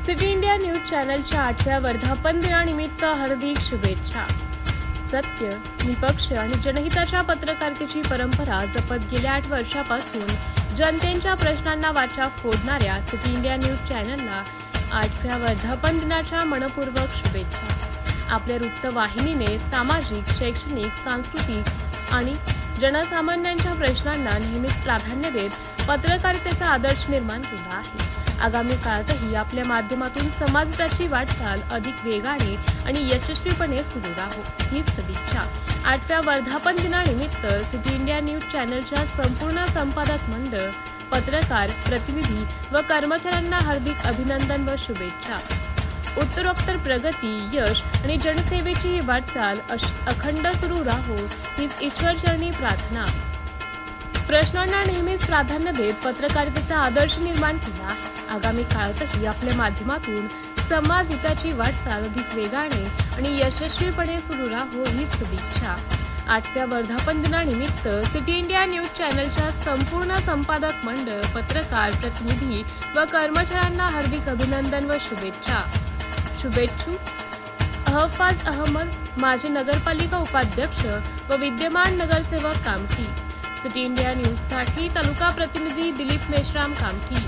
City India news चॅनलच्या 8व्या वर्धापन दिनानिमित्त हार्दिक शुभेच्छा। सत्य, निपक्ष आणि जनहिताच्या पत्रकारितेची परंपरा जपत गेल्या 8 वर्षापासून जनतेच्या प्रश्नांना वाचा फोडणाऱ्या सिटी इंडिया न्यूज चॅनलला 8व्या वर्धापन दिनाच्या मनपूर्वक शुभेच्छा। आपल्या वृत्तवाहिनीने सामाजिक, शैक्षणिक, सांस्कृतिक आणि जनसामान्यांच्या प्रश्नांना नेहमीच प्राधान्य देत पत्रकारितेचा आदर्श निर्माण केला आहे। आगामी काळातही आपल्या माध्यमातून समाजहिताची वाटचाल अधिक वेगाने आणि यशस्वीपणे सुरू राहो हीच सदिच्छा। 8व्या वर्धापन दिनानिमित्त सिटी इंडिया न्यूज चॅनलच्या संपूर्ण संपादक मंडळ, पत्रकार, प्रतिनिधी व कर्मचाऱ्यांना हार्दिक अभिनंदन व शुभेच्छा। उत्तरोत्तर प्रगती, यश आणि जनसेवेची ही वाटचाल अखंड सुरू राहो हीच ईश्वरचरणी प्रार्थना। प्रश्नांना नेहमीच प्राधान्य देत पत्रकारितेचा आदर्श निर्माण केला आहे। आगामी काळातही आपल्या माध्यमातून समाज हिताची वाटचाल अधिक वेगाने आणि यशस्वीपणे सुरू राहो ही शुभेच्छा। 8व्या वर्धापन दिनानिमित्त सिटी इंडिया न्यूज चॅनलच्या संपूर्ण संपादक मंडळ, पत्रकार, प्रतिनिधी व कर्मचाऱ्यांना हार्दिक अभिनंदन व शुभेच्छा। शुभेच्छुक अहफाज अहमद, माजी नगरपालिका उपाध्यक्ष व विद्यमान नगरसेवक कामठी। सिटी इंडिया न्यूजसाठी तालुका प्रतिनिधी दिलीप मेश्राम कामठी।